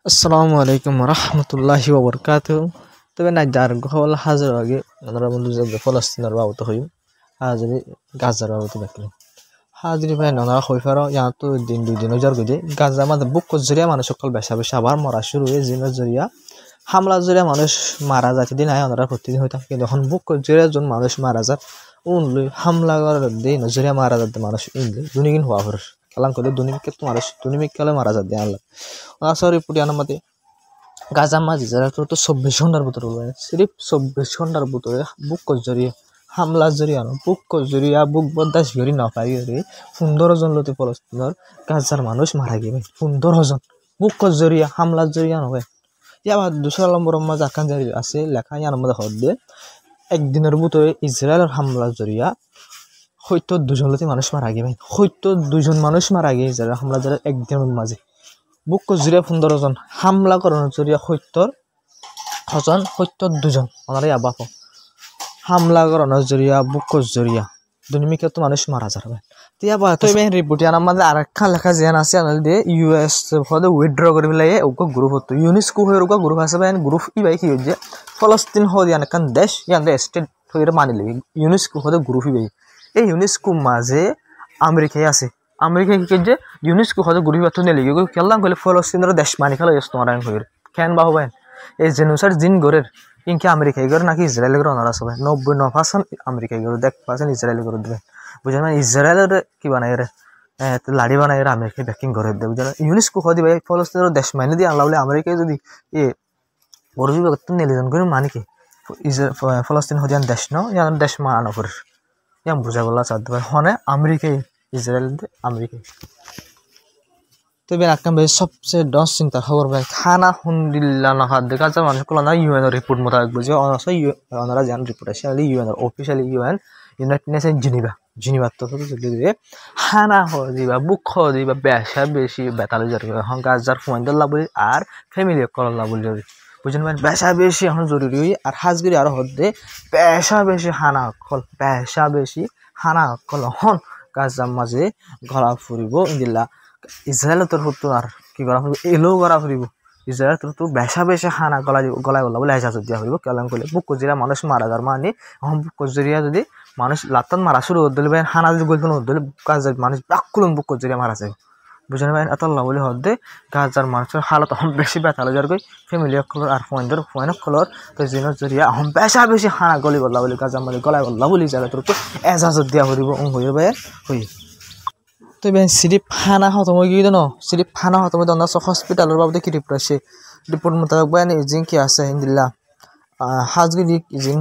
আসসালামু আলাইকুম রহমতুল্লাহি ওবরকাতু। তবে না যার গহল হাজার আগে আমরা বন্ধু যে ফলস্তিনের বাবত হই হাজারি গাজার বাবত দেখলে হাজারি ভাই নরা হই ফারো ইয়া তো দিন দুই দিন যার গদে গাজা মাঝে বুক জরিয়া মানুষ সকল বেশা বেশা আবার মরা শুরু হয়ে জিনের জরিয়া হামলা জরিয়া মানুষ মারা যাচ্ছে দিন আয় ওনারা প্রতিদিন হইতাম কিন্তু এখন বুক জরিয়া জন মানুষ মারা যাত উনলই হামলা করার দিন জরিয়া মারা যাতে মানুষ ইনলে দুনিগিন হওয়া হর কালাম করে দুনিমিকে তো মানুষ দুনিমিক কালে মারা যাত দিয়ে আল্লাহ সরি পুরিয়ানা মতে গাজা মাঝি যারা তো 24 ঘন্টার ভিতরে সিরিফ 24 ঘন্টার ভিতরে বুক জরিয়ে হামলা জরিয়ানো বুক জরিয়া বুক বদাস গরি না পাই রে 15 জন লতে ফলস্তিনের গাজার মানুষ মারা গেবে 15 জন বুক জরিয়া হামলা জরিয়ানো হয় ইয়াবা 2 নম্বর মাঝে আকান জারি আছে লেখা ইয়ার মধ্যে হদ্দে একদিনের ভিতরে ইসরায়েলের হামলা জরিয়া হয়তো 2 জন লতে মানুষ মারা গেবে হয়তো 2 জন মানুষ মারা গিয়ে ইসরায়েল হামলা জরিয়া একদিনের মাঝে বুক জুড়িয়া 15 জন হামলা করানোর জরিয়া 70 জন আমার বাপ হামলা করানোর জরিয়া বুক জরিয়া দুনিমিকে তো মানুষ মারা যাবে তিয়াবা তো এই রিপোর্ট আনার মধ্যে আরেকখান লেখা যেন আছে আনাল দিয়ে ইউএস হদে উইথড্র করে ফেলাই ওকে গ্রুপ হতো ইউনেস্কো হয়ে ওকে গ্রুপ আছে বাইন গ্রুপ ই বাই কি হচ্ছে ফলস্তিন হদ ইয়ানকান দেশ ইয়ান স্টেট হয়ে মানি লই ইউনেস্কো হদে গ্রুপ ই বাই এই ইউনেস্কো মাঝে আমেরিকায় আছে আমেরিকা কি যে ইউনেস্কো হয়তো গুড়ি বাতো নেলি কেলাম কইলে ফলস্তিনের দেশ মানি খেলা ইস তোমার হইর কেন বা হবেন এই জেনুসার জিন গরের ইনকে আমেরিকায় গর নাকি ইসরায়েল গর অনারা সবাই 99% আমেরিকায় গর 1% ইসরায়েল গর দেবে বুঝেন মানে ইসরায়েলের কি বানাই রে লাড়ি বানাই রে আমেরিকায় ব্যাকিং করে দেবে বুঝেন ইউনেস্কো হদি ভাই ফলস্তিনের দেশ মানি দিয়ে আল্লাহ বলে আমেরিকায় যদি এ বড় বিভাগ নেলিজন করে মানে কি ফলস্তিন হদিয়ান দেশ ন ইয়ান দেশ মানানো করে ইয়াম বুঝা বলা চাঁদ ভাই হনে আমেরিকায় ইসরায়েল আমেরিকা তো বের আকাম ভাই সবচেয়ে ডস চিন্তা খবর ভাই খানা হুন্দিল্লা না হাত দেখা যায় মানুষ কলা না ইউএন রিপোর্ট মোতাবেক বুঝে অনসই ওনারা জান রিপোর্ট আছে UN officially UN united nation Geneva তো যদি দিয়ে খানা দিবা বুক দিবা বেশা বেশি বেতাল যার এখন গাজার ফোয়াইন্দাল লাবলি আর ফ্যামিলি কল লাবলি বুঝেন ভাই বেশা বেশি এখন জরুরি আর হাজগিরি আরো হদে বেশা বেশি হানা কল বেশা বেশি হানা কল হন গাজার মাঝে ঘরা ফুরিব ইন্দিল্লা ইসরায়েলের তরফ আর কি করা ফুরিব এলো করা ফুরিব ইসরায়েলের তরফ বেশা বেশি হানা গলায় গলা বলে হেজাজত দিয়া ফুরিব কেলাম করলে বুক কজিরা মানুষ মারা যার মানে এখন বুক কজিরিয়া যদি মানুষ লাতান মারা শুরু হতে দিলে হানা যদি গল্প হতে গাজার মানুষ ব্যাকুলন বুক কজিরিয়া মারা যায় বুঝেন ভাই এত বলে হদে গাজার মানুষের হালত এখন বেশি ব্যথা যার কই ফ্যামিলি কলর আর ফোন কলর তো জিনের জরিয়া এখন বেশা বেশি হানা গলি বললা বলে গাজার মাঝে গলায় বললা বলি যারা তোর তো এজাজত দিয়া ফুরিব হয়ে ভাই হই তো বেন সিরিপ হানা খতম হয়ে গিয়ে ন সিরিপ হানা খতম হয়ে অন্য হসপিটালের বাবদে কি রিপোর্ট আছে রিপোর্ট মোতাবেক বাইন ইজিং কি আছে হিন্দিল্লা হাজগিরি ইজিং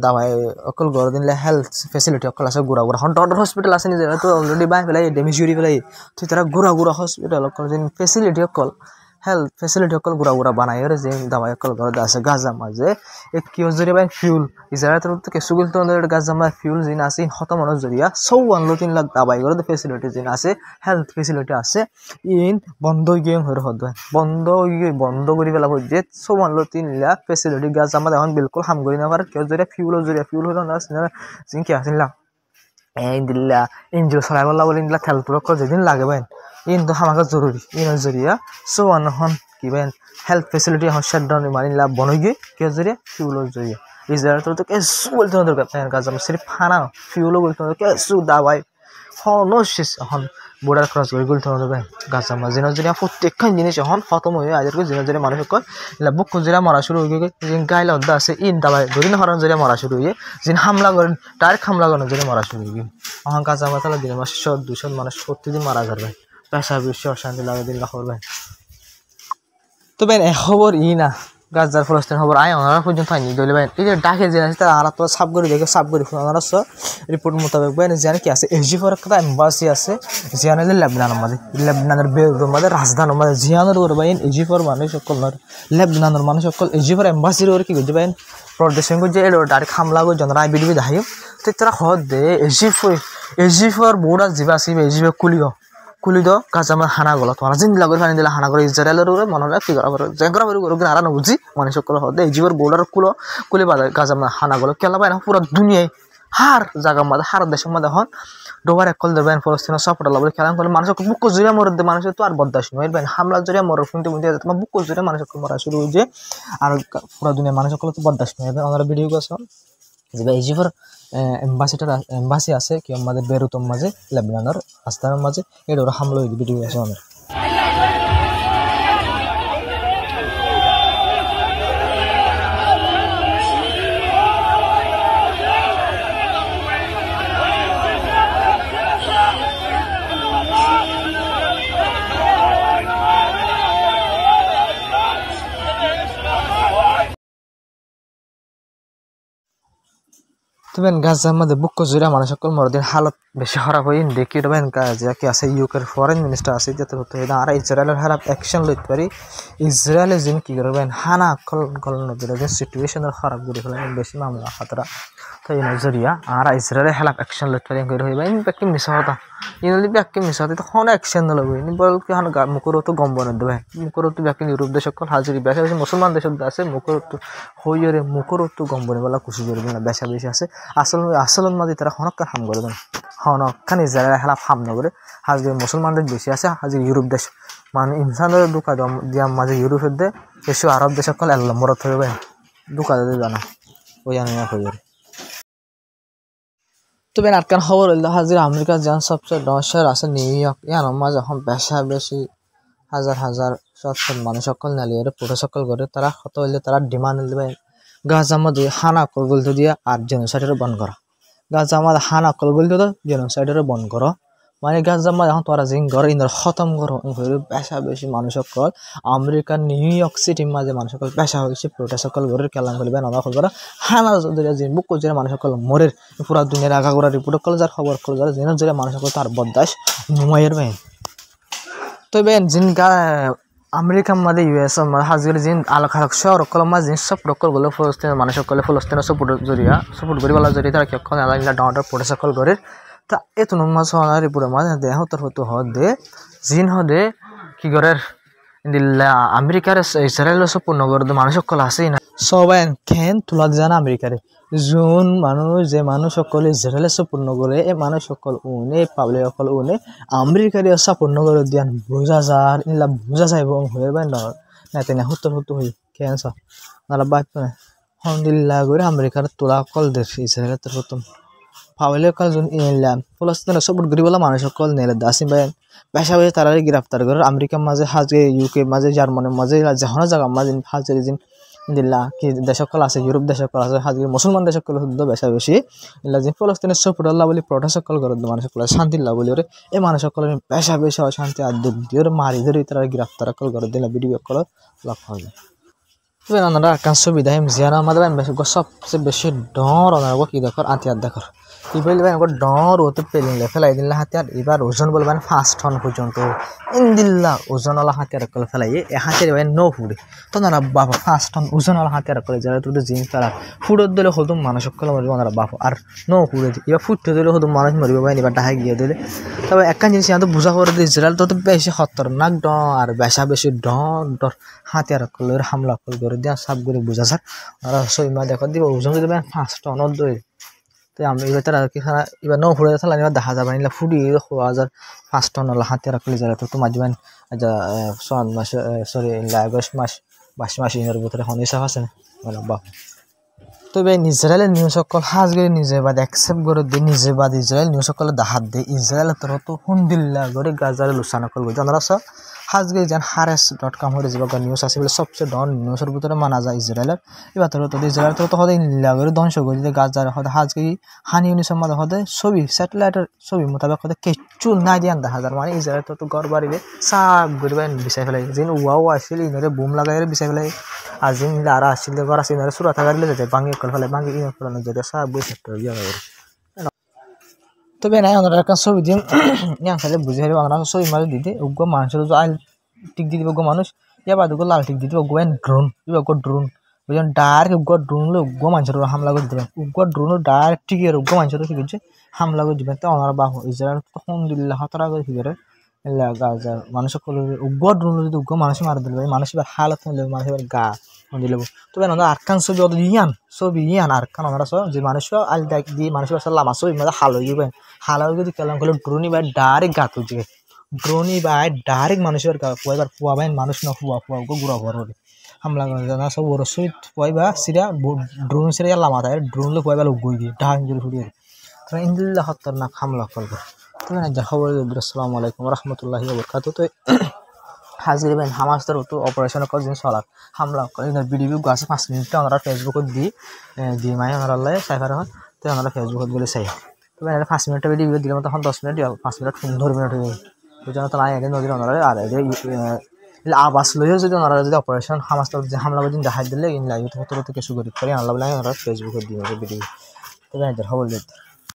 দাবাই অকল গড় দিনলে হেলথ ফেসিলিটি অকল আছে গুড়া গুড়া এখন ডক্টর হসপিটাল আছে নিজে তো অলরেডি বাই পেলাই ডেমেজ জুড়ি পেলাই তুই তারা গুড়া গুড়া হসপিটাল অকল যেন ফেসিলিটি অকল হেলথ ফেসিলিটি অকল গুড়া গুড়া বানাই আর যে দাবাই অকল গড় আছে গাজা মাঝে এক কি জরিয়া বাই ফিউল ইসরায়েল তরফ থেকে সুগুল তো গাজা মাঝে ফিউল যিনি আছে হতমনের জরিয়া 54 লাখ দাবাই গড় ফেসিলিটি যিনি আছে হেলথ ফেসিলিটি আছে ইন বন্ধ গিয়ে হয়ে হদ বন্ধ করি পেলা যে 54 লাখ ফেসিলিটি গাজা মাঝে এখন বিলকুল হাম করি না পারে কেউ জরিয়া ফিউল হলো না যিনি কি আছে এই দিল্লা ইঞ্জিন চলাই বলা বলে ইনলা তেল তুলক যেদিন লাগে বাইন কিন্তু আমাকে জরুরি ইনের জরিয়া সোয়ান হন কি বাইন হেলথ ফেসিলিটি এখন শাটডাউন মানিলা বনই গিয়ে কেউ জরিয়া ফিউলের জরিয়া ইসরায়েল তো কেসু বলতে আমাদের কাজ আমি সিরিফ ফানা ফিউলও বলতে আমাদের কেসু দাবাই হন শেষ এখন বর্ডার ক্রস করে বলতে আমাদের গাছ আমার জিনের জরিয়া প্রত্যেকখান জিনিস এখন খতম হয়ে আজকে জিনের জরিয়া মানুষ বুক জরিয়া মরা শুরু হয়ে গিয়ে যিনি গাইলে অর্ধা আছে ইন দাবাই দুদিন হরণ জরিয়া মরা শুরু হয়ে যিনি হামলা করেন ডাইরেক্ট হামলা করেন জরিয়া মরা শুরু হয়ে গিয়ে এখন গাছ আমার তাহলে দিনের মাসে 200 মানুষ প্রতিদিন মারা যাবে পেশা বেশি অশান্তি লাগে দিন খবর ভাই তো ভাই খবর না গাজার ফলস্তিন খবর আয় ওনারা পর্যন্ত হয়নি দইলে ভাই এই যে ডাকে যে আছে তারা আর তো সাব করে দেখে সাব করে ওনারা রিপোর্ট মোতাবেক ভাই জানে কি আছে এজিফর একটা এম্বাসি আছে জিয়ানের লেবনানের বেরুর মধ্যে রাজধানীর মধ্যে জিয়ানের ওর ভাই এজিফর মানুষ সকল লেবনানের মানুষ সকল এজিফর এম্বাসির ওর কি করছে ভাই প্রদেশন করছে এর ডাইরেক্ট হামলা করে জনরা বিডিবি দাহিম তো তারা হদ দে এজিফর বোর্ডার জিবা আছে এজিফর কুলি দো গাজা আমার হানা গলা তোমার জিন লাগর ফানি দিলা হানা করে ইসরায়েলের ওরে মনে হয় কি করা করে জেঙ্গরা বেরু করে আর না বুঝি মানে সকল হদে এজিফর বোর্ডার কুলি বাদা গাজা আমার হানা গলা কেলা পায় না পুরো দুনিয়ায় হার জায়গার মধ্যে হার দেশের মধ্যে হন ডোবার একল দেবেন ফলস্তিনের সাপোর্ট বলে খেলা করলে মানুষ বুক জুড়ে মরে দেয় মানুষের তো আর বরদাস্ত নয় হামলা জুড়ে মরে শুনতে তোমার বুক জুড়ে মানুষ মরা শুরু হয়েছে আর পুরো দুনিয়া মানুষ তো বরদাস্ত নয় আমরা ভিডিও করছো যে ইজিফর এম্বাসি আছে কি আমাদের বেরুতম মাঝে লেবাননের রাস্তার মাঝে এটা ওরা হামলা হয়ে ভিডিও আছে আমাদের তবে গাজার মধ্যে বুক জুড়ে মানুষ সকল মরদিন হালত বেশি খারাপ হয়ে দেখি তবেন যে কি আছে ইউকের ফরেন মিনিস্টার আছে যাতে হতে আর ইসরায়েলের খারাপ অ্যাকশন লইতে পারি ইসরায়েলে যিন কি করবেন হানা কল নদীর যে সিচুয়েশনের খারাপ করে ফেলেন বেশি মামলা খাতরা তো এই নজরিয়া আর ইসরায়েলের খারাপ অ্যাকশন লইতে পারি করে হইবা ইন ব্যাকি মিশা হতা ইনলি ব্যাকি মিশা হতে তখন অ্যাকশন লইব ইনি বল কি হান মুকুরও তো গম বনে দেবে মুকুরও তো ব্যাকি ইউরোপ দেশ সকল হাজিরি বেশি বেশি মুসলমান দেশ আছে মুকুরও তো হইরে মুকুরও তো গম বনে বলা খুশি করবে না বেশা বেশি আছে আসলের মাঝে তারা হনক্কার হাম করে দেন হনক্কান ইসরায়েল হেলাফ হাম নগরে হাজির মুসলমানদের বেশি আছে হাজির ইউরোপ দেশ মানে ইনসানের দুকা দিয়া মাঝে ইউরোপের দে বেশি আরব দেশ সকল এল্লা মরত হইবে দুকা দিয়ে জানা ওই জানি না হইরে তবে আটকান খবর হইল হাজির আমেরিকা যান সবচেয়ে ডশার আছে নিউ ইয়র্ক ইয়ার মাঝে এখন বেশা বেশি হাজার হাজার সৎ মানুষ সকল নালিয়ে পুরো সকল করে তারা কত হইলে তারা ডিমান্ড দেবে গাজার মধ্যে হানা কলগলতে দিয়ে আর জেনোসাইডের বন্ধ করা গাজার মধ্যে হানা কলগলতে তো জেনোসাইডের বন্ধ করো মানে গাজার মধ্যে এখন তোরা জিং ঘর ইন্দর খতম করো বেশা বেশি মানুষ সকল আমেরিকার নিউ ইয়র্ক সিটির মাঝে মানুষ সকল বেশা হয়েছে প্রোটেস্ট সকল ঘরের কেলাম করবে নানা খবর হানা জিন বুক করে মানুষ সকল মরের পুরা দুনিয়ার আগা করা রিপোর্ট কল যার খবর কল যার জেনে জোরে মানুষ সকল তার বদাস নুমাইয়ের ভাই তবে জিন আমেরিকার মাঝে ইউএসএর মাঝে হাজির জিন আলোক আলোক শহর কল মাঝে জিন সব রকল গেলে ফলস্তিনের মানুষ সকলে ফলস্তিনের সাপোর্ট জরিয়া সাপোর্ট করি বলা জরিয়া তারা কেখন আলাদা ডাউনটার পড়ে সকল করে তা এত মাছ হওয়ার পুরো মাঝে দেহ তোর হতো হদে জিন হদে কি করে আমেরিকার ইসরায়েলের সাপোর্ট নগর মানুষ সকল আসেই না সবাই খেন তোলা যায় না আমেরিকারে যোন মানুষ যে মানুষ সকল ইসরায়েলের সাপোর্ট নগরে এই মানুষ সকল উনে পাবলিক সকল উনে আমেরিকার সাপোর্ট নগরে দিয়ান বোঝা যার ইনলা বোঝা যাইব হয়ে বাই না তেনা হুতর হুতু হই কেন সা নালা বাইক না আলহামদুলিল্লাহ করে আমেরিকার তোলা কল দেশ ইসরায়েলের তোর প্রথম পাবলিক কাল যোন ইনলা ফলস্তিনের সাপোর্ট করি বলা মানুষ সকল নেলে দাসিম ভাই বেশা বেশি তারা গ্রেফতার করে আমেরিকার মাঝে হাজে ইউকে মাঝে জার্মানির মাঝে যেখানে জায়গা মাঝে হাজির জিন দিল্লা কি দেশ সকল আছে ইউরোপ দেশ সকল আছে হাজির মুসলমান দেশ সকল শুদ্ধ বেশা বেশি ইল্লা যে ফলস্তিনের সাপোর্ট আল্লাহ বলি প্রোটেস্ট সকল করে মানুষ সকল শান্তি লাভ বলি ওরে এই মানুষ সকল বেশা বেশি অশান্তি আর দুঃখ দিয়ে মারি ধরে তারা গ্রেফতার সকল করে দিলা ভিডিও কল লাভ হবে তবে নানারা কাজ সুবিধা জিয়ানা আমাদের সবচেয়ে বেশি ডর ওনার কি দেখর আতিয়ার দেখর কি বলবেন একবার ডর ওতে পেলিং ফেলাই দিল্লা হাতিয়ার এবার ওজন বলবেন 5 টন পর্যন্ত ইন্দিল্লা ওজনওয়ালা হাতিয়ার করে ফেলাই এ হাতিয়ার ভাই নো ফুড়ে তো না বাবা 5 টন ওজনওয়ালা হাতিয়ার করে যারা তুই জিন ফেলা ফুড়ত দিলে হতো মানুষ সকল মরিব ওনারা বাপ আর নো ফুড়ে এবার ফুটতে দিলে হতো মানুষ মরিব ভাই এবার ডাহাই গিয়ে দিলে তবে একখান জিনিস তো বোঝা করে দিয়ে ইসরায়েল তো বেশি খতরনাক ডর আর বেশা বেশি ডর হাতিয়ার করলে হামলা করে দিয়া সব করে বোঝা স্যার ওরা সইমা দেখো দিব ওজন যদি 5 টন দই তো আমি এবার তারা কি এবার নৌ ফুড়ে থাকলে এবার দেখা যাবে না ফুড়ি 5 টন হাতিয়ার রাখলে যারা তো তোমার যাবেন সন মাস সরি আগস্ট মাস 22 মাস ইনের ভিতরে এখন হিসাব আছে না বাপ তবে ইসরায়েলের নিউজ সকল হাজগিরি নিজে বাদ অ্যাকসেপ্ট করে দিয়ে নিজে বাদ ইসরায়েল নিউজ সকলে দাহাত দিয়ে ইসরায়েলের তরফ তো হুন্দিল্লা করে গাজারে লুসানা করবো জানারা সব হাজগিরি যেন hares.com হয়ে যাবে নিউজ আছে বলে সবচেয়ে ডন নিউজের ভিতরে মানা যায় ইসরায়েলের এবার তো ইসরায়েল তো হতে ইল্লা করে ধ্বংস করে দিতে গাজার হতে হাজগিরি হানি ইউনিসের মধ্যে হতে ছবি স্যাটেলাইটের ছবি মোতাবেক হতে কিচ্ছু নাই দিয়ে দেখা যায় মানে ইসরায়েল তো ঘর বাড়িবে সাব করে বিচাই ফেলাই যেন ওয়াও আসলে ইনরে বুম লাগাই বিচাই ফেলাই আর যেন আর আসলে ঘর আসলে ইনরে সুরাতা গাড়ি যেতে ভাঙিয়ে করে ফেলে ভাঙিয়ে ইনে ফেলানো যেতে সাব বসে ইয়ে করে তবে নাই ওনারা একটা ছবি দিন খালি বুঝে হারিব ওনারা ছবি মারি দিতে ওগো মানুষের আইল টিক দিয়ে দিব মানুষ এবার ওগো লাল টিক দিয়ে দিব ওগো ড্রোন ওগো ড্রোন বুঝলেন ডাইরেক্ট ওগো ড্রোন ওগো মানুষের হামলা করে দিবেন ওগো ড্রোন ডাইরেক্ট টিকের ওগো মানুষের কি করছে হামলা করে দিবেন তো ওনারা বাহ ইসরায়েল আলহামদুলিল্লাহ তারা করে কি করে গাজা মানুষ ওগো ড্রোন যদি ওগো মানুষ মারা দিলে মানুষ এবার হালত হলে মানুষ এবার গা দিলে তবে না আরকান ছবি অত ইয়ান আরকান আমরা সব যে মানুষ আল দেখ দিয়ে মানুষ আসলে লামা ছবি মানে হালো গিয়ে হালো যদি কেলাম করলে ড্রোনি বা ডাইরেক্ট গাত উঠে ড্রোনি বা ডাইরেক্ট মানুষের পুয়াইবার পুয়াবেন মানুষ না পুয়া গুড়া ভরে হামলা করে সব ওর সহিত পুয়াইবা সিরা ড্রোন সিরা লামা থাকে ড্রোন লো পুয়াইবা লোক গই দিয়ে ডাহান জুড়ে ফুটিয়ে তারা ইন্দিল্লা খতরনাক হামলা করবে তবে না যা খবর আসসালামু আলাইকুম রহমতুল্লাহি ওয়া বারাকাতুহু তো হাজির বেন হামাসের তো অপারেশন কর দিন চলার হামলা করে ভিডিও গাছে 5 মিনিট ওনারা ফেসবুকত দি মাই ওনারা সাইফার হন তো ওনারা ফেসবুকত বলে চাই তো এটা 5 মিনিট ভিডিও দিলাম তখন 10 মিনিট 5 মিনিট 15 মিনিট হয়ে ওই জন্য তো নাই আগে নদীর ওনারা আর আবাস লইও যদি ওনারা যদি অপারেশন হামাস যে হামলা করে দিন দেখাই দিলে ইন লাগে তো কিছু করি করে আনলা বলে ওনারা ফেসবুকত দিয়ে ভিডিও তো এদের খবর দিতে